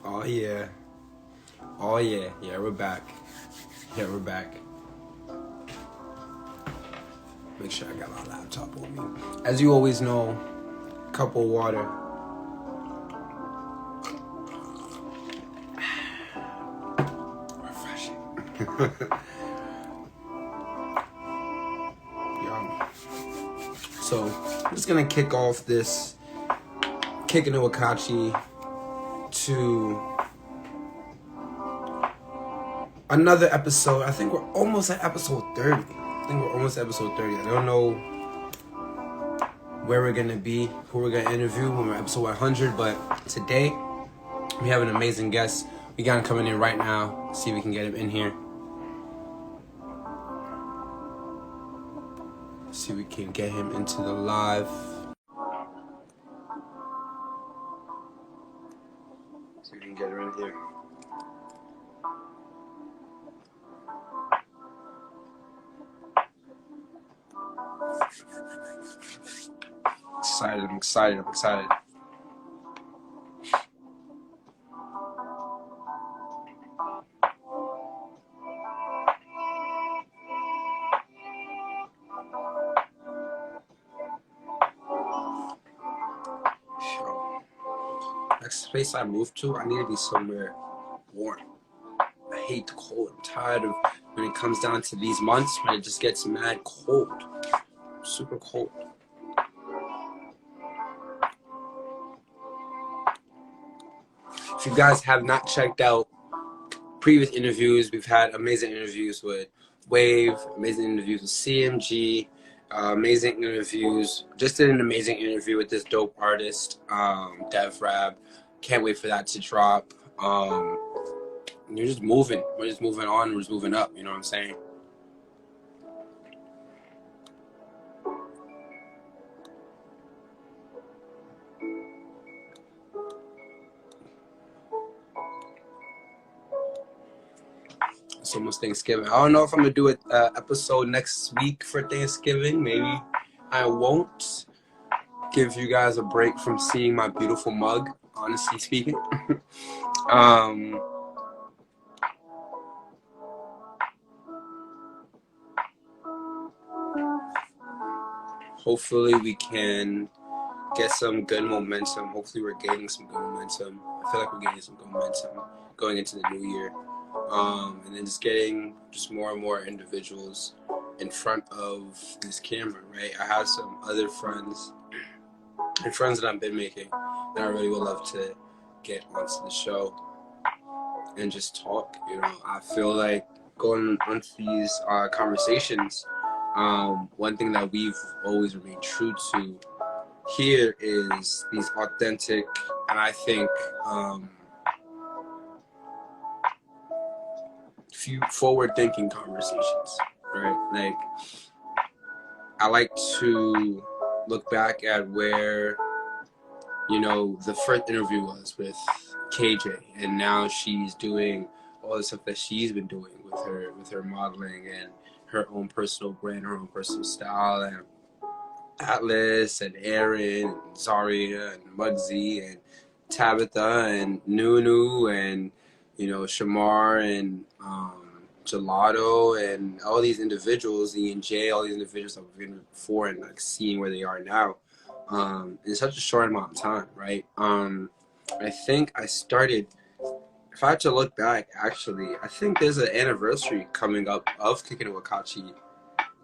Oh yeah. Oh yeah. Yeah, we're back. Yeah, we're back. Make sure I got my laptop on me. As you always know, cup of water. Refreshing. Yeah. So I'm just gonna kick off this Kickin with Kachi to another episode. I think we're almost at episode 30. I don't know where we're gonna be, who we're gonna interview when we're episode 100, but today we have an amazing guest. We got him coming in right now. See if we can get him in here. See if we can get him into the live. See if we can get him in here. I'm excited. Next place I move to, I need to be somewhere warm. I hate the cold. I'm tired of when it comes down to these months when it just gets mad cold. Super cold. If you guys have not checked out previous interviews, we've had amazing interviews with Wave, amazing interviews with CMG, amazing interviews. Just did an amazing interview with this dope artist, Dev Rab. Can't wait for that to drop. You're just moving. We're just moving on. We're just moving up. You know what I'm saying? It's almost Thanksgiving. I don't know if I'm gonna do an episode next week for Thanksgiving. Maybe I won't. Give you guys a break from seeing my beautiful mug, honestly speaking. Hopefully we can get some good momentum. Hopefully we're gaining some good momentum. I feel like we're getting some good momentum going into the new year. And then just getting just more and more individuals in front of this camera, right? I have some other friends and friends that I've been making that I really would love to get onto the show and just talk. You know, I feel like going onto these conversations, one thing that we've always remained true to here is these authentic and I think few forward-thinking conversations, right? Like, I like to look back at where, you know, the first interview was with KJ, and now she's doing all the stuff that she's been doing with her modeling and her own personal brand, her own personal style, and Atlas and Aaron and Zaria and Muggsy and Tabitha and Nunu and, you know, Shamar and Gelato and all these individuals, E and J, all these individuals that we've been before, and like seeing where they are now in such a short amount of time, right? I think I started, if I had to look back, actually, I think there's an anniversary coming up of Kickin with Kachi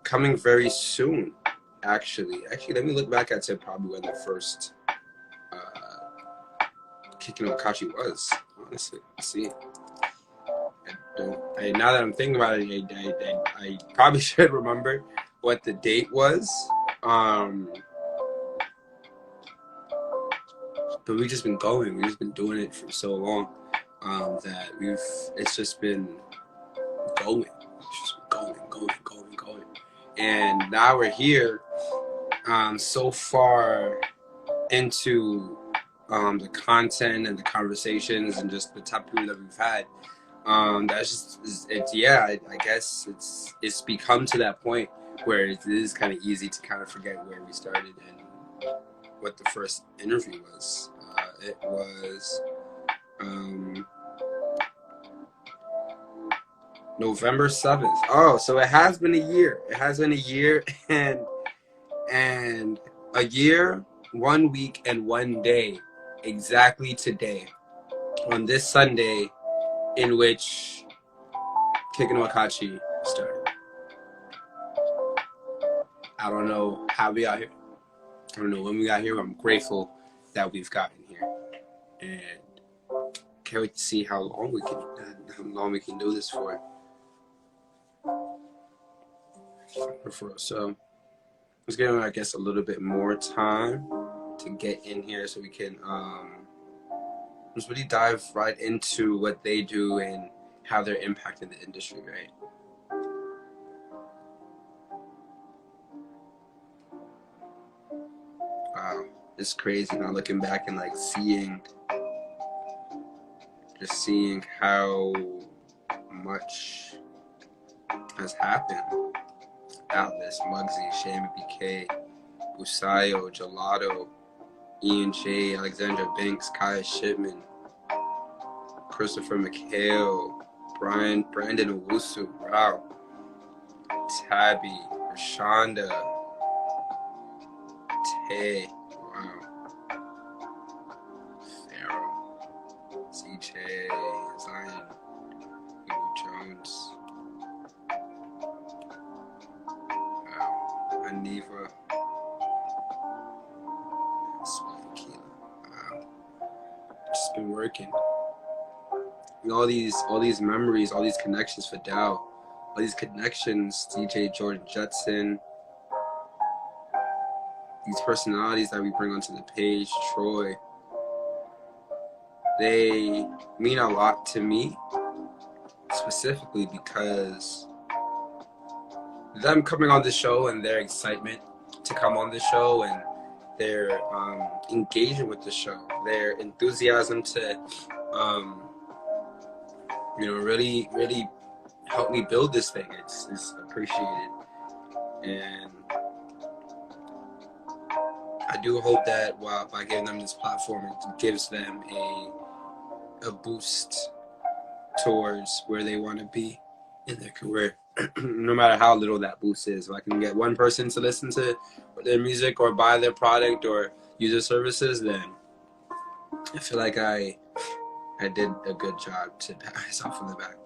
coming very soon. Actually, let me look back at probably when the first Kickin with Kachi was. Honestly, let's see. Now that I'm thinking about it, I probably should remember what the date was. But we've just been going. We've just been doing it for so long that it's just been going. It's just been going. And now we're here, so far into the content and the conversations and just the type of people that we've had. That's just I guess it's become to that point where it is kind of easy to kind of forget where we started and what the first interview was. It was November 7th. Oh, so it has been a year. It has been a year and a year, 1 week, and 1 day, exactly today, on this Sunday, in which Kickin with Kachi started. I don't know how we got here. I don't know when we got here. I'm grateful that we've gotten here, and can't wait to see how long we can do this for. So let's give them, I guess, a little bit more time to get in here so we can just really dive right into what they do and how they're impacting the industry, right? Wow, it's crazy now looking back and like seeing how much has happened. Atlas, Muggsy, Shame BK, Busayo, Gelato, Ian J, Alexandra Banks, Kaya Shipman, Christopher McHale, Brandon Owusu, wow, Tabby, Rashonda, Tay, wow, Farrell, CJ, Zion, Evo Jones, wow, Aniva, wow, just been working. And all these memories, all these connections for Dow, all these connections, DJ Jordan Judson, these personalities that we bring onto the page, Troy, they mean a lot to me, specifically because them coming on the show and their excitement to come on the show and their engagement with the show, their enthusiasm to really help me build this thing. It's appreciated, and I do hope that by giving them this platform, it gives them a boost towards where they want to be in their career. No matter how little that boost is, if I can get one person to listen to their music or buy their product or use their services, then I feel like I did a good job to pat myself on the back.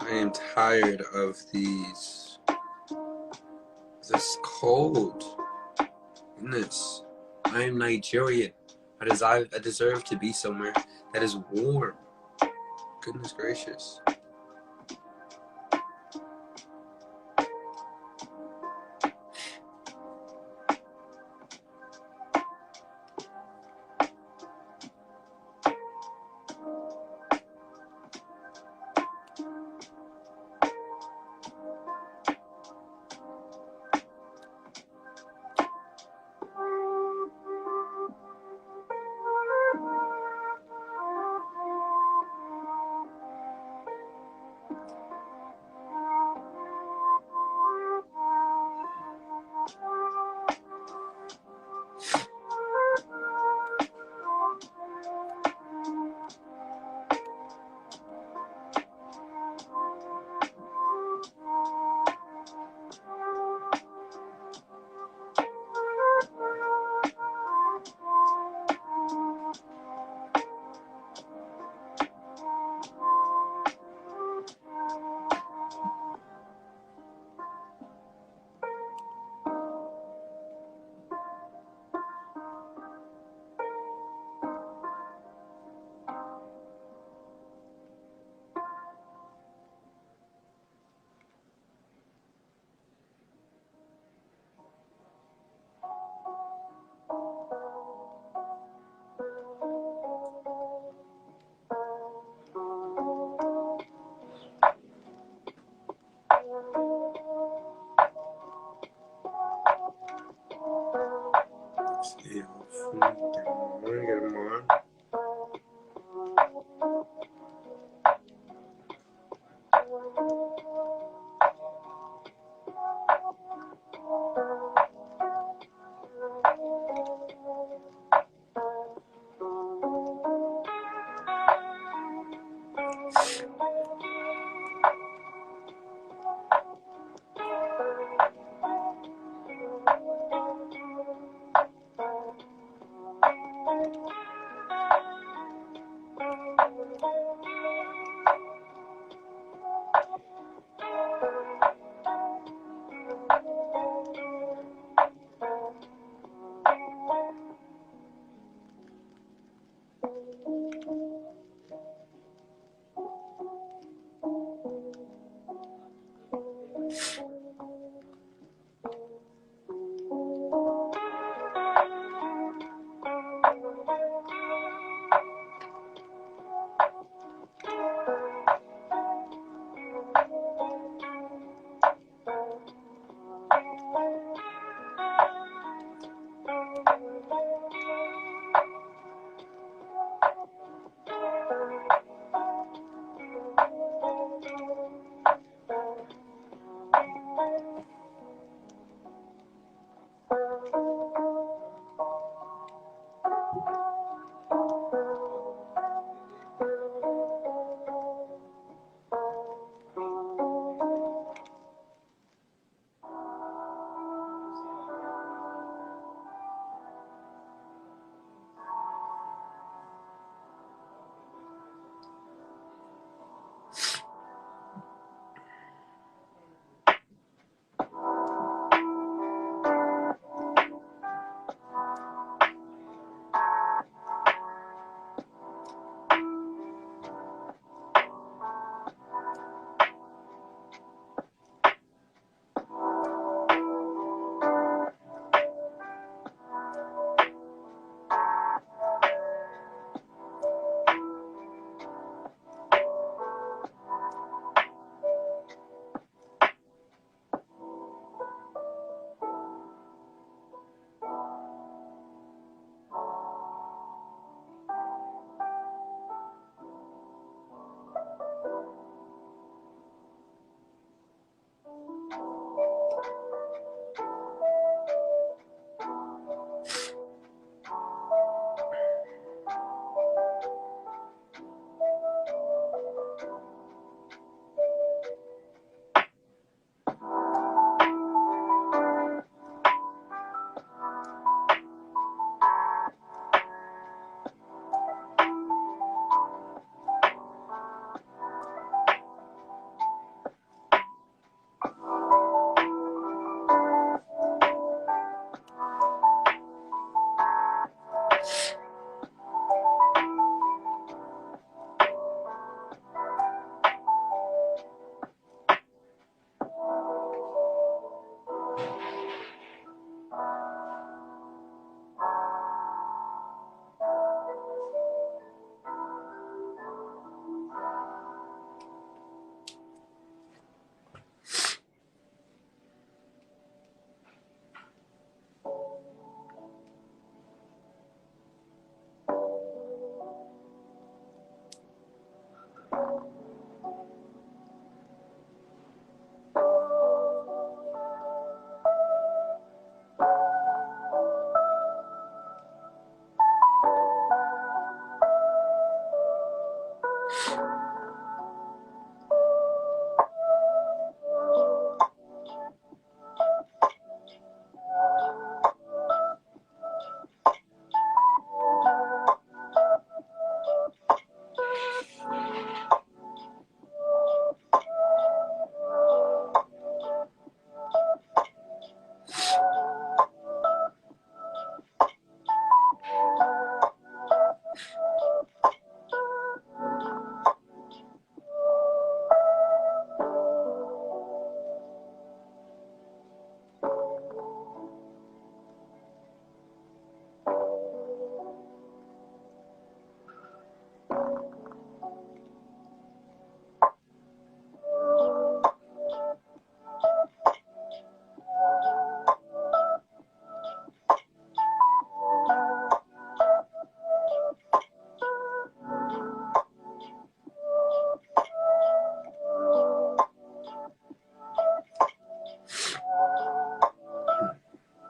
I am tired of this cold. Goodness, I am Nigerian. I deserve to be somewhere that is warm. Goodness gracious.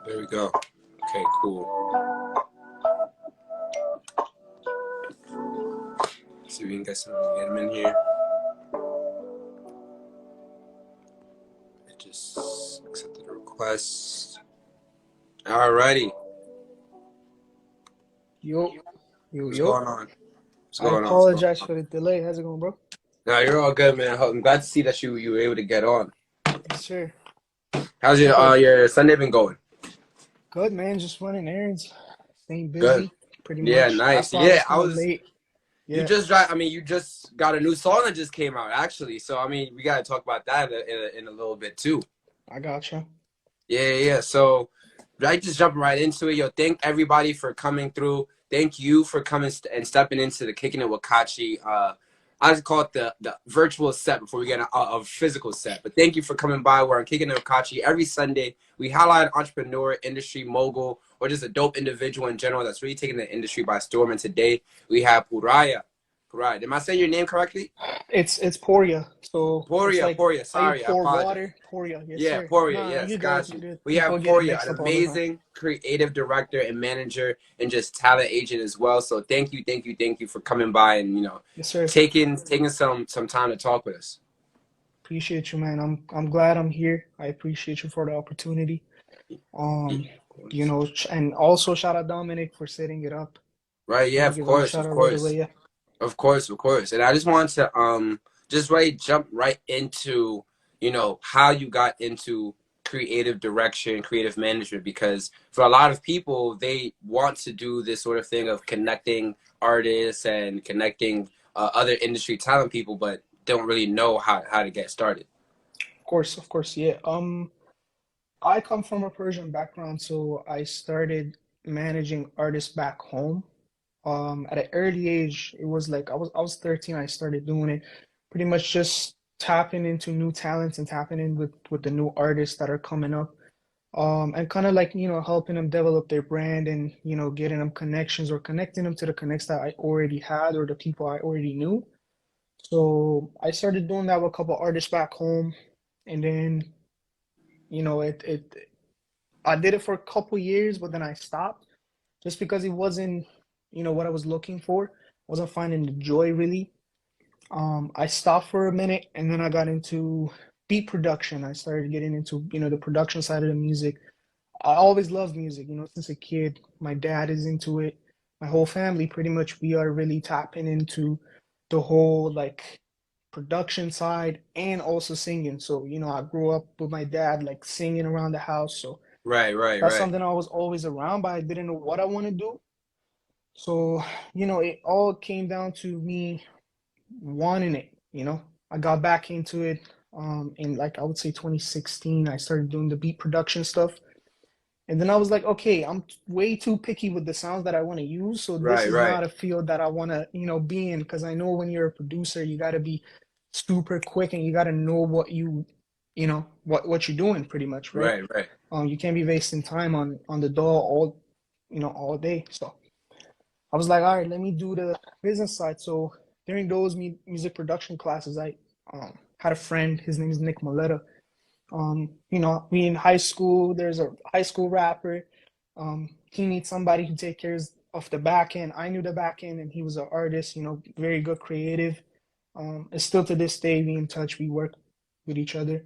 There we go. Okay, cool. See if we can get them in here. I just accepted the request. Alrighty. What's going on? What's going on? I apologize for the delay. How's it going, bro? No, you're all good, man. I'm glad to see that you were able to get on. Yes, sir. How's your Sunday been going? Good, man. Just running errands, staying busy. Good. Pretty Yeah, much. nice. I was late. You just got a new song that just came out, actually. So I mean, we gotta talk about that in a little bit too. I gotcha. Yeah. So, just jumping right into it. Yo, thank everybody for coming through. Thank you for coming and stepping into the Kickin' with Kachi. I just call it the virtual set before we get a physical set. But thank you for coming by. We're on Kickin' with Kachi every Sunday. We highlight an entrepreneur, industry mogul, or just a dope individual in general that's really taking the industry by storm. And today we have Pourya. Pourya, am I saying your name correctly? It's Pourya. So it's Pourya, like Pourya. how you Sorry, I pour apologize. water. Pourya, yes Yeah, sir. Pourya. No, no, Yes, you good, got you you. good. We People have get it Pourya, mixed an up all the time. amazing creative director and manager, and just talent agent as well. So thank you, thank you, thank you for coming by and Yes sir. taking some time to talk with us. Appreciate you, man. I'm glad I'm here. I appreciate you for the opportunity. Yeah, Um, of course. and also shout out Dominic for setting it up. Right? Let Yeah, me of give him a course, shout of out right course. away. Yeah, Of course, of course. And I just wanted to just jump right into, how you got into creative direction, creative management, because for a lot of people they want to do this sort of thing of connecting artists and connecting other industry talent people, but don't really know how to get started. of course, yeah. I come from a Persian background, so I started managing artists back home. At an early age, it was like I was 13, I started doing it, pretty much just tapping into new talents and tapping in with the new artists that are coming up. And kind of like, helping them develop their brand and, getting them connections or connecting them to the connects that I already had or the people I already knew. So I started doing that with a couple artists back home, and then, it I did it for a couple years, but then I stopped just because it wasn't, what I was looking for. Wasn't finding the joy really. I stopped for a minute and then I got into beat production. I started getting into, the production side of the music. I always loved music, since a kid. My dad is into it. My whole family, pretty much, we are really tapping into the whole like production side and also singing. So, I grew up with my dad like singing around the house. So Right, right, that's right. something I was always around, but I didn't know what I want to do. So, it all came down to me wanting it. I got back into it in like I would say 2016. I started doing the beat production stuff. And then I was like, okay, I'm way too picky with the sounds that I want to use. So this Right, is right. not a field that I want to, be in because I know when you're a producer, you got to be super quick and you got to know what you're doing pretty much, right? Right, right. You can't be wasting time on the DAW all day. So I was like, all right, let me do the business side. So during those music production classes, I had a friend. His name is Nick Moletta. Me in high school, there's a high school rapper. He needs somebody who take care of the back end. I knew the back end, and he was an artist. Very good creative. And still to this day, we in touch. We work with each other.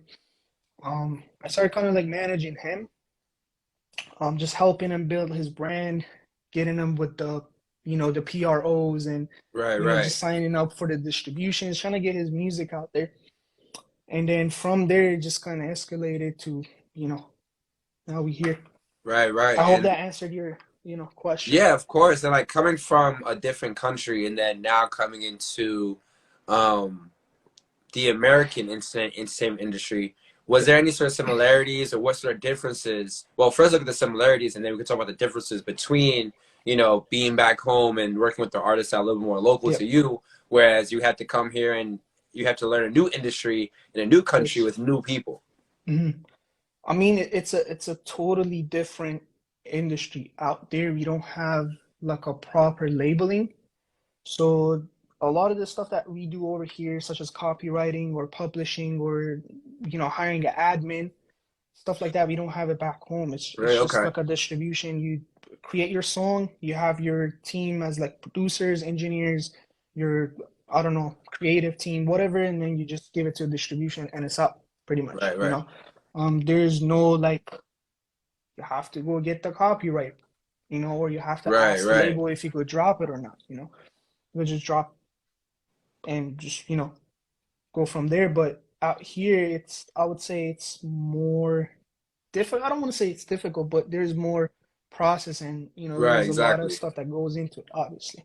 I started kind of like managing him, just helping him build his brand, getting him with the PROs and, Right, right. just signing up for the distributions, trying to get his music out there. And then from there, it just kind of escalated to, you know, now we here. Right, right. I hope And that answered your, question. yeah, of course. And like coming from a different country and then now coming into um the American entertainment industry, was Yep. there any sort of similarities or what sort of differences? Well, first look at the similarities and then we can talk about the differences between, being back home and working with the artists that are a little more local to Yep. you, whereas you had to come here and you have to learn a new industry in a new Of country course. with new people. hmm I mean, it's a totally different industry out there. We don't have like a proper labeling. So a lot of the stuff that we do over here, such as copywriting or publishing or hiring an admin, stuff like that, we don't have it back home. It's Right, just okay. like a distribution. You create your song, you have your team as like producers, engineers, your I don't know, creative team, whatever, and then you just give it to distribution and it's up pretty much, Right, right. There's no like you have to go get the copyright, or you have to Right, ask the right. label if you could drop it or not, you could just drop and just, go from there. But out here, I would say it's more difficult. I don't want to say it's difficult, but there's more process and, Right, there's a lot of exactly. stuff that goes into it, obviously.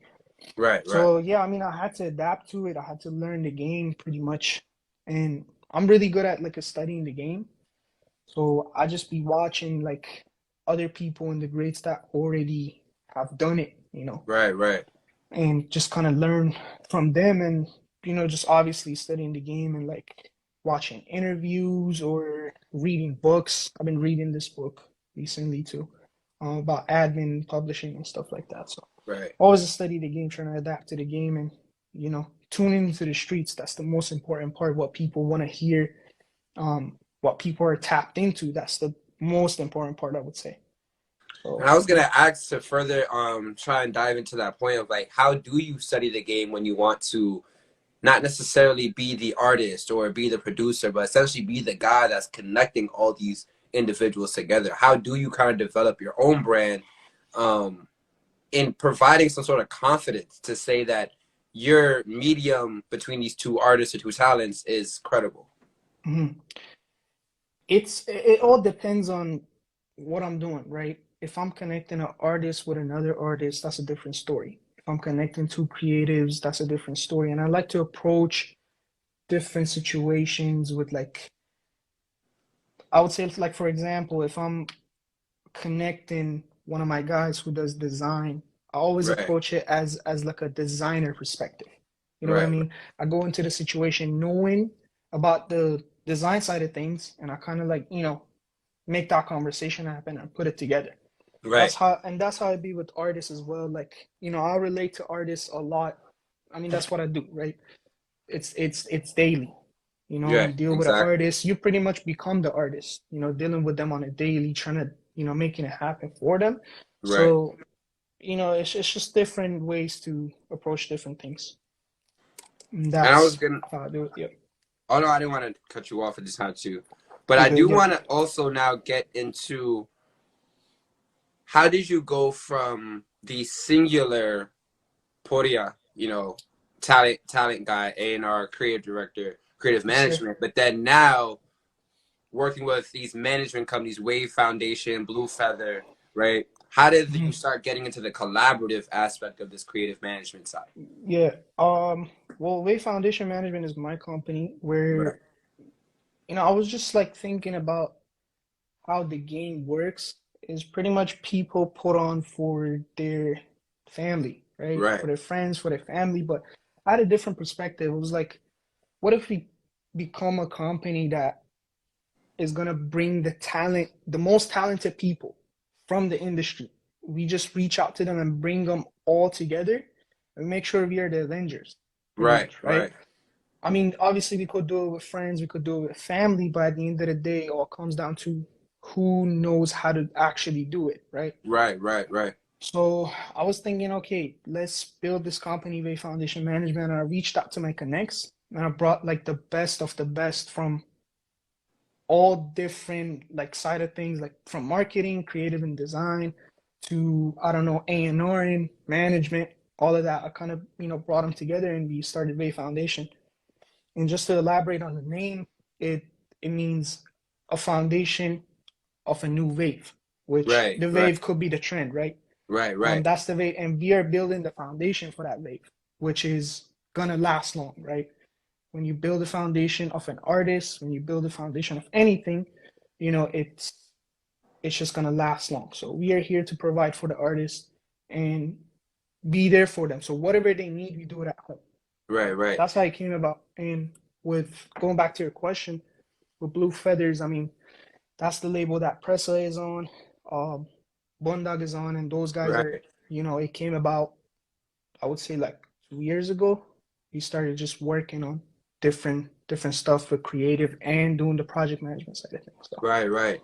Right, right. So yeah, I mean, I had to adapt to it. I had to learn the game pretty much. And I'm really good at like studying the game. So I just be watching like other people and the greats that already have done it, Right, right. and just kind of learn from them and just obviously studying the game and like watching interviews or reading books. I've been reading this book recently too, about admin publishing and stuff like that. So Right. always study the game, trying to adapt to the game and tuning into the streets. That's the most important part. What people want to hear, what people are tapped into. That's the most important part, I would say. And So I was yeah. gonna ask to further try and dive into that point of like how do you study the game when you want to not necessarily be the artist or be the producer, but essentially be the guy that's connecting all these individuals together. How do you kind of develop your own brand um, in providing some sort of confidence to say that your medium between these two artists or two talents is credible? Mhm. It all depends on what I'm doing, right? If I'm connecting an artist with another artist, that's a different story. If I'm connecting two creatives, that's a different story. And I like to approach different situations with like, I would say like for example, if I'm connecting one of my guys who does design, I always Right, approach it as like a designer perspective. You know what I right, mean? I go into the situation knowing about the design side of things, and I kind of like, make that conversation happen and put it together. right, That's how it be with artists as well. Like, I relate to artists a lot. I mean, that's what I do, right? It's daily. You right, deal with an exactly, artist, you pretty much become the artist, dealing with them on a daily, trying to, making it happen for them. right. So, it's just different ways to approach different things. And And I was that's gonna, how I do it. Yep. although I didn't want to cut you off at this time too, but You I good, do yep. want to also now get into how did you go from the singular Pourya, talent guy, A&R, creative director, creative Yes, sir. management, but then now working with these management companies, Wave Foundation, Blue Feather, right? How did you Mhm. start getting into the collaborative aspect of this creative management side? Yeah. Well, Way Foundation Management is my company Right, where, I was just like thinking about how the game works is pretty much people put on for their family, right? For right, their friends, for their family. But I had a different perspective. It was like, what if we become a company that is gonna bring the talent, the most talented people from the industry? We just reach out to them and bring them all together and make sure we are the Avengers, pretty right, much, right? right, I mean, obviously we could do it with friends, we could do it with family, but at the end of the day, it all comes down to who knows how to actually do it, right? right, right, right, So I was thinking, okay, let's build this company, Way Foundation Management. And I reached out to my connects and I brought like the best of the best from all different like side of things, like from marketing, creative and design to I don't know, A&R and management, all of that. I kind of, brought them together and we started Way Foundation. And just to elaborate on the name, it it means a foundation of a new wave, which right, the right, wave could be the trend, right? right, right, That's the wave, and we are building the foundation for that wave, which is gonna last long, right? When you build a foundation of an artist, when you build a foundation of anything, it's just gonna last long. So we are here to provide for the artist and be there for them. So whatever they need, we do it at home. right, So right. that's how it came about. And with going back to your question, with Blue Feathers, I mean, that's the label that Pressa is on, um, Bundog is on, and those guys are, Right. it came about, I would say like 2 years ago. We started just working on different stuff with creative and doing the project management side of things. So Right, right.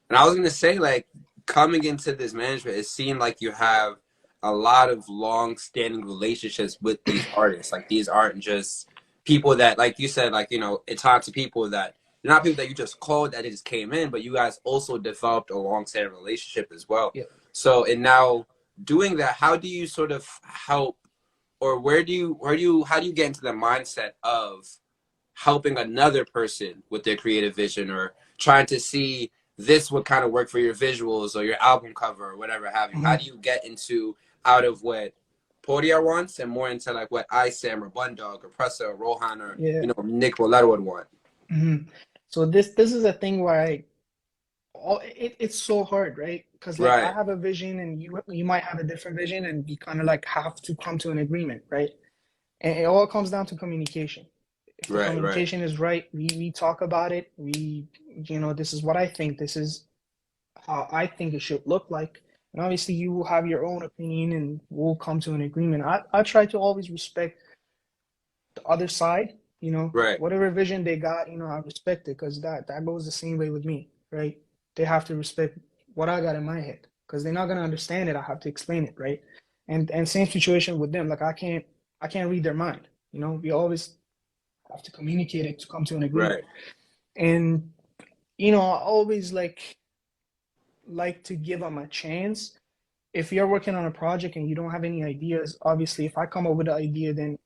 And I was gonna say, like, coming into this management, it seemed like you have a lot of long-standing relationships with these artists. Like, these aren't just people that, like you said, like it's hard to people that they're not people that you just called that just came in, but you guys also developed a long-standing relationship as well. yeah. So, and now doing that, how do you sort of help, or how do you get into the mindset of helping another person with their creative vision or trying to see this would kind of work for your visuals or your album cover or whatever have you? How Mhm. do you get into out of what Pourya wants and more into like what I Sam or Bundog or Pressa or Rohan or Yeah. Nick Roletta would want? Mhm. So this is a thing where it's so hard, right? Because like I Right, have a vision and you might have a different vision and we kind of like have to come to an agreement, right? And it all comes down to communication. If the right, right, communication is right, we talk about it. This is what I think. This is how I think it should look like. And obviously, you will have your own opinion, and we'll come to an agreement. I try to always respect. the other side, Right. whatever vision they got, I respect it because that goes the same way with me, right? They have to respect what I got in my head because they're not gonna understand it. I have to explain it, right? And same situation with them. Like I can't read their mind. We always have to communicate it to come to an agreement. Right. And I always like to give them a chance. If you're working on a project and you don't have any ideas, obviously, if I come up with an idea, then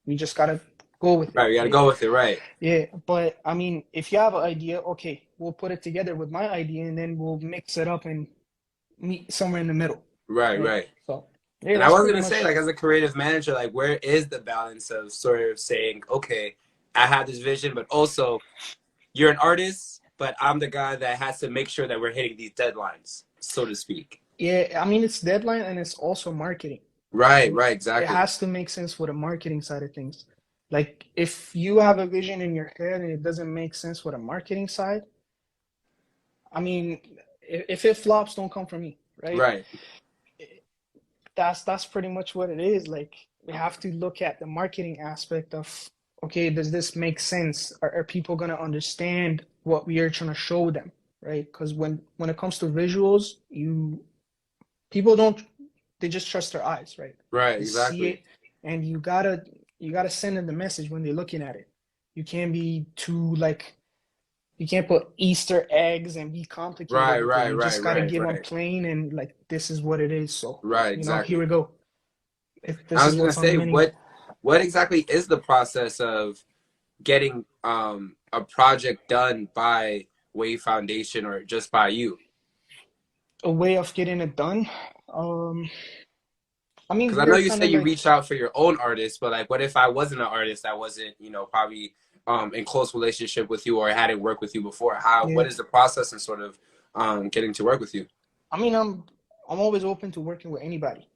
we just gotta go with it, Right. You got to right? go with it. Right. Yeah, but I mean, if you have an idea, okay, we'll put it together with my idea, and then we'll mix it up and meet somewhere in the middle, Right. right? Right. So, yeah, And I that's was pretty gonna say, much. like, as a creative manager, like, where is the balance of sort of saying, okay, I have this vision, but also you're an artist, but I'm the guy that has to make sure that we're hitting these deadlines, so to speak. Yeah, I mean, it's deadline and it's also marketing, Right. right? Right. It Exactly. has to make sense for the marketing side of things. Like, if you have a vision in your head and it doesn't make sense with the marketing side, I mean, if it flops, don't come from me, right? Right. That's pretty much what it is. Like we have to look at the marketing aspect of, okay, does this make sense? Are people gonna understand what we are trying to show them, right? Because when it comes to visuals, people don't, they just trust their eyes, right? Right. They see Exactly. it, and you gotta send them the message when they're looking at it. You can't be too like you can't put Easter eggs and be complicated Right. with it. Right. You Right. just got to Right. give them Right. plain and like, this is what it is. So, Right. here we Exactly. go. If I this was is gonna what's on the say, menu. what exactly is the process of getting a project done by Wave Foundation or just by you? A way of getting it done. Um, I Because mean, I know we're you kind say of you like, reach out for your own artists, but like, what if I wasn't an artist that wasn't, probably in close relationship with you or hadn't worked with you before? What yeah. is the process and sort of getting to work with you? I mean, I'm always open to working with anybody.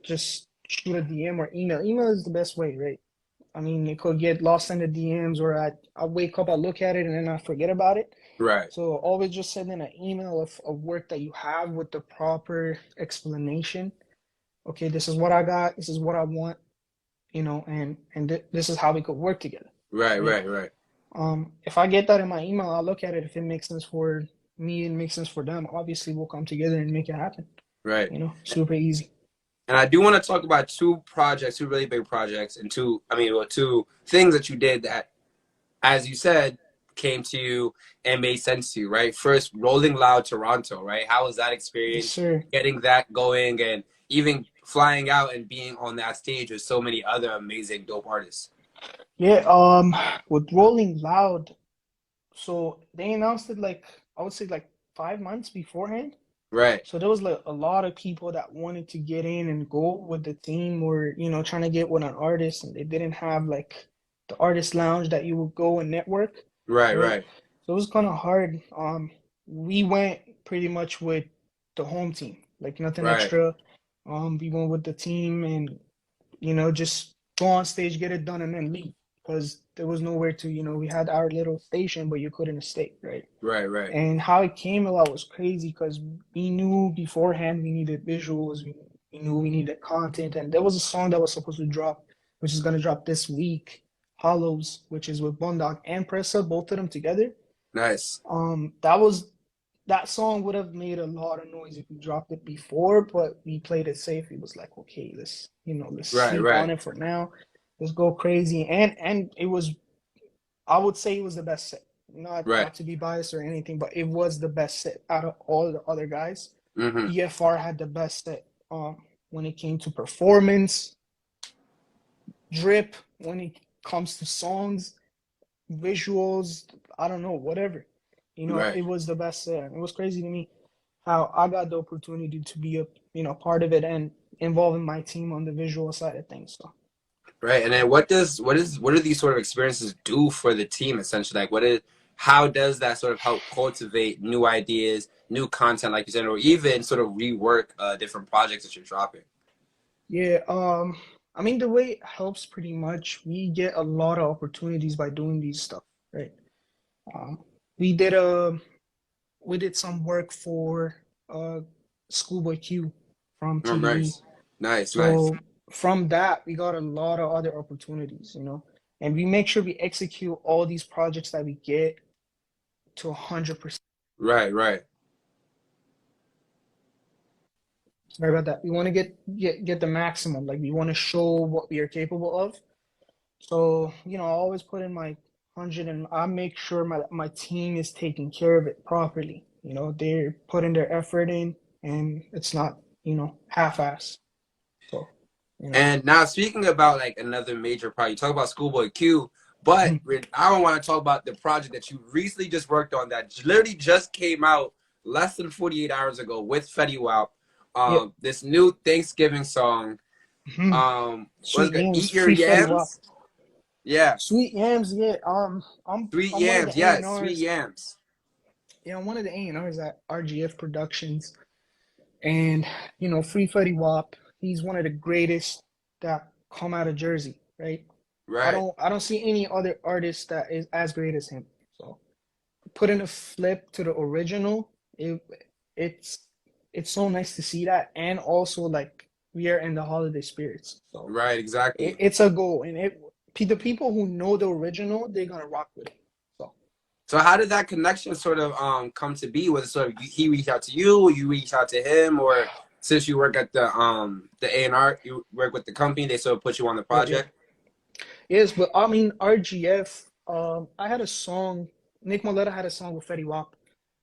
Just shoot a DM or email. Email is the best way, right? I mean, it could get lost in the DMs, or I wake up, I look at it, and then I forget about it. Right, So always just send in an email of work that you have with the proper explanation. Okay, this is what I got, this is what I want, and this is how we could work together, right, right? right, right, If I get that in my email, I'll look at it. If it makes sense for me and makes sense for them, obviously we'll come together and make it happen. right. Super easy. And I do want to talk about two projects, two really big projects, and two things that you did that, as you said, came to you and made sense to you, right? First, Rolling Loud Toronto, right? How was that Yes, experience, sir. getting that going, and even flying out and being on that stage with so many other amazing, dope artists? Yeah, with Rolling Loud, so they announced it like, I would say like 5 months beforehand. Right, So there was like a lot of people that wanted to get in and go with the team, or trying to get with an artist, and they didn't have like the artist lounge that you would go and network, right, right? right, So it was kind of hard. We went pretty much with the home team, like nothing right, extra. We went with the team, and just go on stage, get it done, and then leave because there was nowhere to, we had our little station, but you couldn't stay, right? right, right, And how it came about was crazy because we knew beforehand we needed visuals, we knew we needed content, and there was a song that was supposed to drop, which is gonna drop this week, Hollows, which is with Bondog and Pressa, both of them together. nice, That song would have made a lot of noise if we dropped it before, but we played it safe. It was like, okay, let's right, sleep on right, it for now. Let's go crazy. And it was, I would say it was the best set. Not right. to be biased or anything, but it was the best set out of all the other guys. Mm-hmm. EFR had the best set when it came to performance, drip, when it comes to songs, visuals, I don't know, whatever. Right. It was the best set. It was crazy to me how I got the opportunity to be a part of it and involving my team on the visual side of things. So Right. And then what do these sort of experiences do for the team essentially? Like how does that sort of help cultivate new ideas, new content, like you said, or even sort of rework different projects that you're dropping? yeah, I mean the way it helps pretty much, we get a lot of opportunities by doing these stuff, right? Um, we did a we did some work for uh Schoolboy Q from Oh, TDE. nice. Nice, So nice. from that, we got a lot of other opportunities, you know, and we make sure we execute all these projects that we get to 100%. Right, right. Sorry about that. We want to get the maximum. Like we want to show what we are capable of. So, you know, I always put in my 100 and I make sure my team is taking care of it properly. You know, they're putting their effort in and it's not, you know, half-ass. So, you know. And now speaking about like another major project, you talk about Schoolboy Q, but I don't want to talk about the project that you recently just worked on that literally just came out less than 48 hours ago with Fetty Wap. Yep. This new Thanksgiving song. What's it Sweet called? yams, Eat Your free Fetty Wap. Yams? Yeah. Sweet yams, yeah. Sweet I'm one of the yams, yes, sweet A&Rs. yams. Yeah, I'm one of the A&Rs at RGF Productions. And, you know, Free Fetty Wap, he's one of the greatest that come out of Jersey, right? Right, I don't see any other artist that is as great as him. So putting a flip to the original, it's it's so nice to see that. And also like we are in the holiday spirits. So right, exactly. it's a goal. And the people who know the original, they're gonna rock with it. So So how did that connection sort of come to be? Was it sort of he reached out to you, or you reached out to him, or since you work at the A&R, you work with the company, they sort of put you on the yeah. project? Yes, but I mean RGF, I had a song, Nick Moletta had a song with Fetty Wap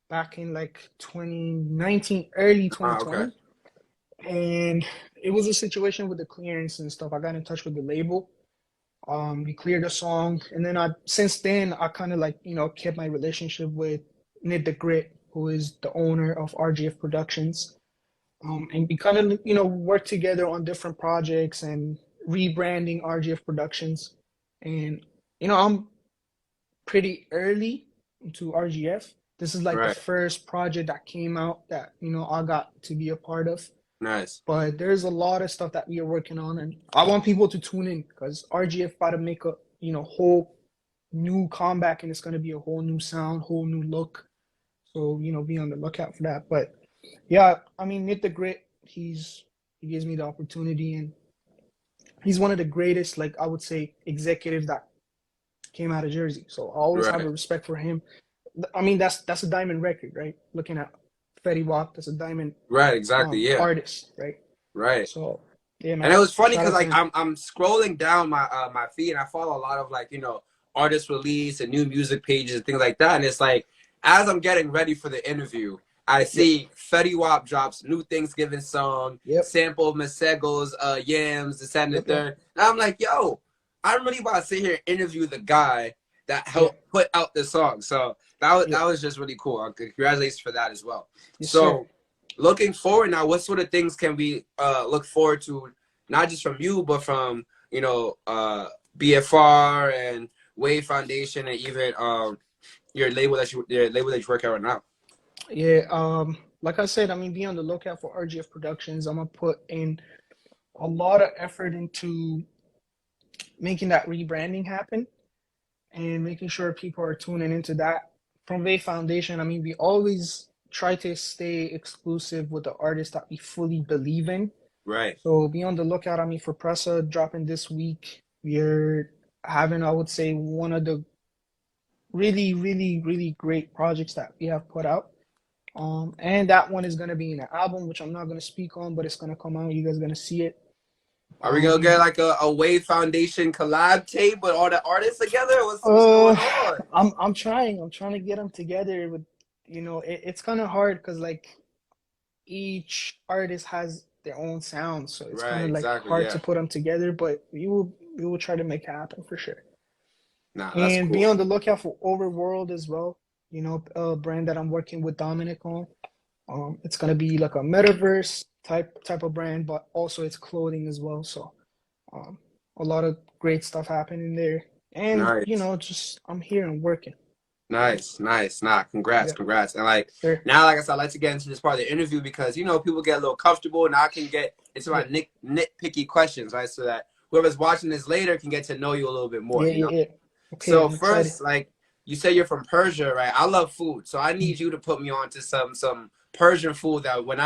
back in like 2019, early Okay. 2020. And it was a situation with the clearance and stuff. I got in touch with the label. We cleared the song, and then I since then I kind of like kept my relationship with Nid the Grit, who is the owner of RGF Productions. And we kind of worked together on different projects and rebranding RGF Productions. And I'm pretty early into RGF. This is like the Right. first project that came out that I got to be a part of. Nice. But there's a lot of stuff that we are working on, and I want people to tune in because RGF about to make a whole new comeback, and it's gonna be a whole new sound, whole new look. So be on the lookout for that. But yeah, I mean, Nick the Grit, he gives me the opportunity, and he's one of the greatest, like I would say, executives that came out of Jersey. So I always have Right. a respect for him. I mean, that's a diamond record, right? Looking at Fetty Wap, that's a diamond Right. Exactly. Yeah. artist, right? Right. So yeah, And man. it was funny Shout because out to like him. I'm scrolling down my feed and I follow a lot of like artist release and new music pages and things like that. And it's like as I'm getting ready for the interview, I Yep. see Fetty Wap drops new Thanksgiving song, Yep. sample of Masego's yams, the second and the Yep. Yep. third. And I'm like, yo, I'm really about to sit here and interview the guy that Yeah. helped put out the song. So Yeah. that was just really cool. Congratulations for that as well. Yes, sir. So looking forward now, what sort of things can we look forward to, not just from you, but from BFR and Wave Foundation, and even your label that you work at right now? Yeah. Like I said, I mean, be on the lookout for RGF Productions. I'm gonna put in a lot of effort into making that rebranding happen and making sure people are tuning into that. From Wave Foundation, I mean, we always try to stay exclusive with the artists that we fully believe in. Right. So be on the lookout. I mean, for Pressa dropping this week, we're having, I would say, one of the really, really, really great projects that we have put out. And that one is gonna be in an album, which I'm not gonna speak on, but it's gonna come out. You guys are gonna see it. Are we gonna get We like a Wave Foundation collab tape with all the artists together? What's uh, going on? I'm trying to get them together with, it's kind of hard because like each artist has their own sound, so it's kind Right. of like Exactly. hard to Yeah. put them together. But we will try to make it happen for sure. Nah, that's And be cool. on the lookout for Overworld as well. A brand that I'm working with Dominic on. It's gonna be like a metaverse type of brand, but also it's clothing as well. So um, a lot of great stuff happening there. And Nice. just I'm here and working. So Nice, nice. Nah, congrats, yeah, congrats. And like sure. now, like I said, I like to get into this part of the interview because people get a little comfortable. Now I can get into my Yeah, nitpicky questions, right? So that whoever's watching this later can get to know you a little bit more, yeah, you know? yeah, yeah. Okay, So I'm excited. first, like you say you're from Persia, right? I love food. So I Mm. need you to put me on to some Persian food that Oh man,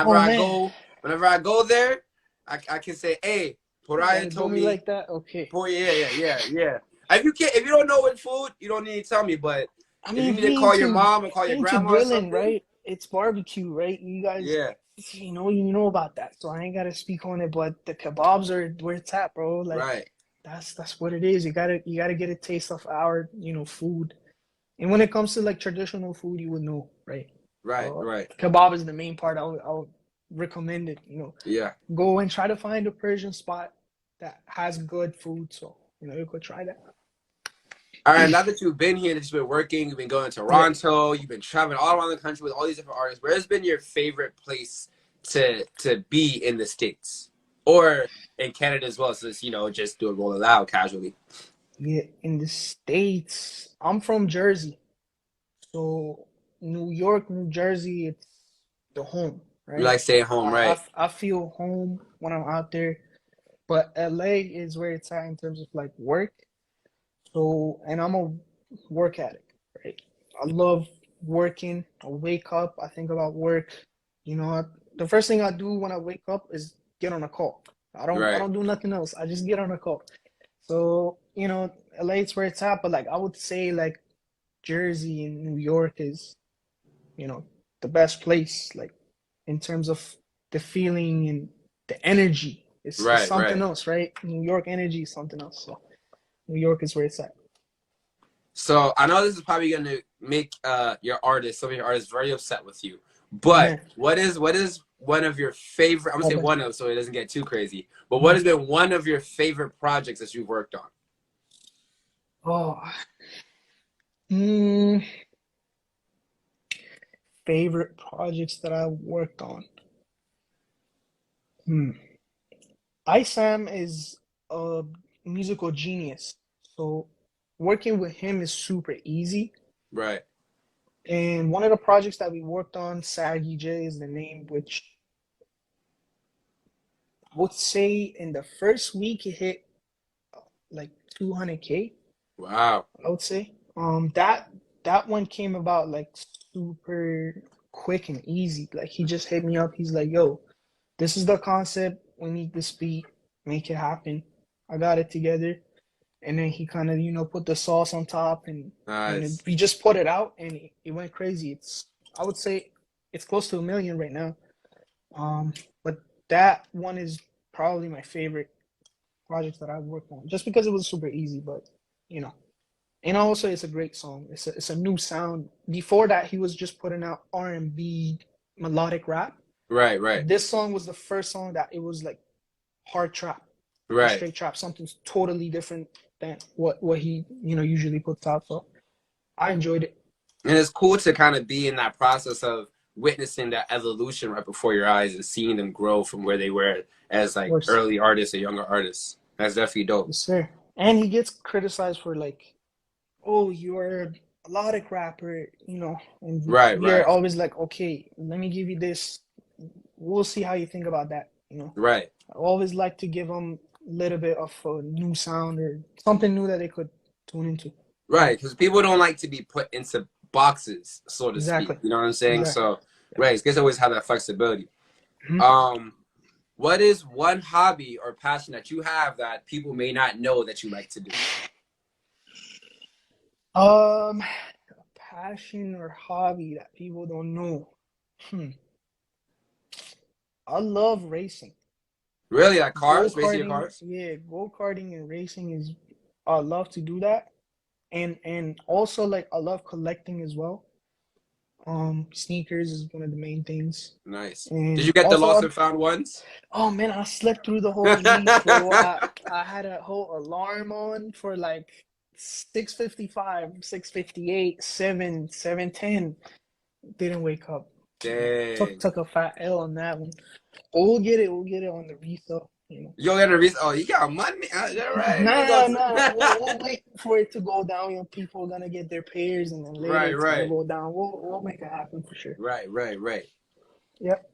whenever I go there, I can say, hey, You Pourya gotta do told me me. like that? Okay. Pourya, yeah. If you don't know what food, you don't need to tell me. But I if you mean, need to call your mom or if call you're your into grandma or grilling, something, right? It's barbecue, right? You guys, yeah, you know about that, so I ain't gotta speak on it. But the kebabs are where it's at, bro. Like right, that's what it is. You gotta get a taste of our, food. And when it comes to like traditional food, you would know, right? right, Kebab is the main part. I would recommend it. yeah. Go and try to find a Persian spot that has good food. So you could try that. All right, now that you've been here, that you've been working, you've been going to Yeah. Toronto, you've been traveling all around the country with all these different artists. Where's been your favorite place to be in the States or in Canada as well? So just do it roll it out casually. Yeah, in the States, I'm from Jersey. So New York, New Jersey, it's the home, You right? like staying home, right? I feel home when I'm out there. But LA is where it's at in terms of like work. So, and I'm a work addict, right? I love working. I wake up, I think about work. The first thing I do when I wake up is get on a call. I Right. don't do nothing else. I just get on a call. So, LA is where it's at, but like I would say like Jersey and New York is, you know, the best place, like in terms of the feeling and the energy. It's Right. something else, right? New York energy is something else. So New York is where it's at. So I know this is probably going to make some of your artists very upset with you. But what is one of your favorite? I'm gonna Oh, say but one of, so it doesn't get too crazy. But what mhm. has been one of your favorite projects that you've worked on? Oh, mm, favorite projects that I worked on. Hmm. Isam is a musical genius, so working with him is super easy. Right. And one of the projects that we worked on, Saggy J is the name, which I would say in the first week it hit like 200K, Wow. I would say. That one came about like super quick and easy. Like he just hit me up. He's like, "Yo, this is the concept. We need this beat. Make it happen." I got it together, and then he kind of put the sauce on top, and Nice. we just put it out, and it went crazy. I would say it's close to 1 million right now. But that one is probably my favorite project that I've worked on, just because it was super easy. But you know, and also it's a great song. It's a new sound. Before that, he was just putting out R&B melodic rap. Right. This song was the first song that it was like hard trap, like Right. straight trap, something totally different than what he usually puts out. So I enjoyed it. And it's cool to kind of be in that process of witnessing that evolution right before your eyes and seeing them grow from where they were as Of like course, early artists or younger artists. That's definitely dope. yes, sir. And he gets criticized for like, oh, you're a melodic rapper, and we are Right. always like, okay, let me give you this. We'll see how you think about that. Right. I always like to give them a little bit of a new sound or something new that they could tune into. Right. Because people don't like to be put into boxes, so to speak. Exactly. You know what I'm saying? Exactly. So, Yeah. right. It's good to always have that flexibility. Mhm. Um, what is one hobby or passion that you have that people may not know that you like to do? A passion or hobby that people don't know. Hmm. I love racing. Really? Like Go cars? Racing your karting, cars? yeah, go karting and racing is I love to do that. And also like I love collecting as well. Sneakers is one of the main things. Nice. Did And you get the also lost and found ones? oh man, I slept through the whole release, bro. I had a whole alarm on for like 6:55, 6:58, 7:10. Didn't wake up. Took Dang. took a fat L on that one. But we'll get it. We'll get it on the resale. You got a reason. Oh, you got money. All right. We Nah, got nah. We'll wait for it to go down. People are gonna get their pairs, and then later it's gonna right. go down. We'll make it happen for sure. Right. Yep.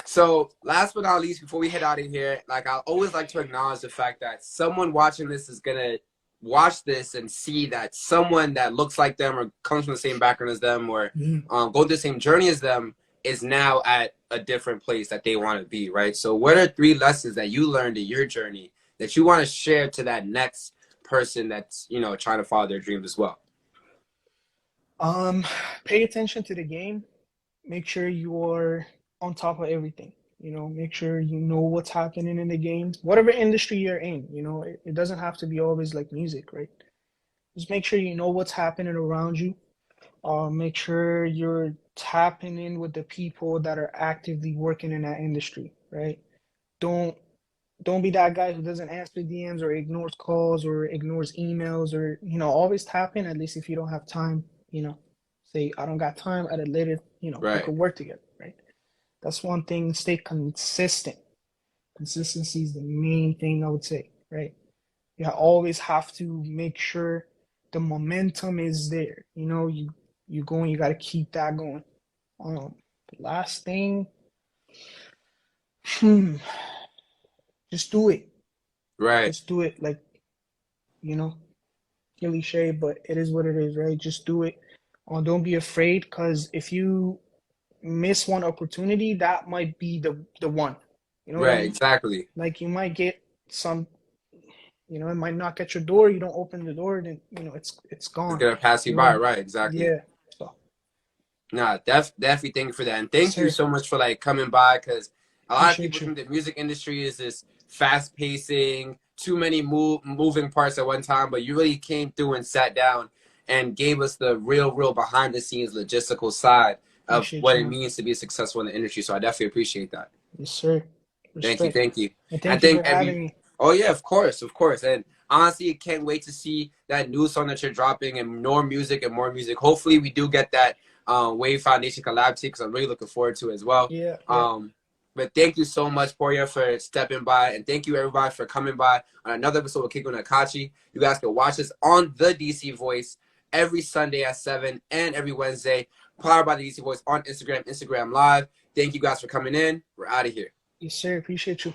So, last but not least, before we head out of here, like I always like to acknowledge the fact that someone watching this is gonna watch this and see that someone that looks like them or comes from the same background as them or Mhm. go through the same journey as them is now at a different place that they want to be, right? So, what are 3 lessons that you learned in your journey that you want to share to that next person that's, you know, trying to follow their dreams as well? Pay attention to the game. Make sure you're on top of everything. You know, make sure you know what's happening in the game, whatever industry you're in. You know, it doesn't have to be always like music, right? Just make sure you know what's happening around you. Make sure you're tapping in with the people that are actively working in that industry, right? Don't don't be that guy who doesn't answer DMs or ignores calls or ignores emails, or always tap in. At least if you don't have time, say I don't got time at a later, we Right. could work together, right? That's one thing. Stay consistent. Consistency is the main thing I would say, right? You always have to make sure the momentum is there. You going, you got to keep that going. The last thing, just do it. Right. Just do it. Like, you know, cliche, but it is what it is, right? Just do it. Don't be afraid, because if you miss one opportunity, that might be the one. You know what I Right. mean? Exactly. Like, you might get some, it might knock at your door. You don't open the door, then it's It's gone. gonna pass you You know by. what? Right. Exactly. Yeah. So, Nah, definitely thank you for that, and yes, thank you sir. so much for like coming by, because a lot of people Appreciate you. think the music industry is this fast pacing, too many moving parts at one time, but you really came through and sat down and gave us the real behind the scenes logistical side of Appreciate what you, it man. means to be successful in the industry. So I definitely appreciate that. Yes, sir. Thank you, Respect. thank you. And I thank you for think having me. oh yeah, of course. And honestly, can't wait to see that new song that you're dropping and more music and more music. Hopefully, we do get that Wave Foundation collab too, because I'm really looking forward to it as well. Yeah, yeah. But thank you so much, Pourya, for stepping by, and thank you everybody for coming by on another episode of Kickin with Kachi. You guys can watch us on the DC Voice every Sunday at 7 and every Wednesday, powered by the DC Voice on Instagram Live. Thank you guys for coming in. We're out of here. Yes, sir. Appreciate you.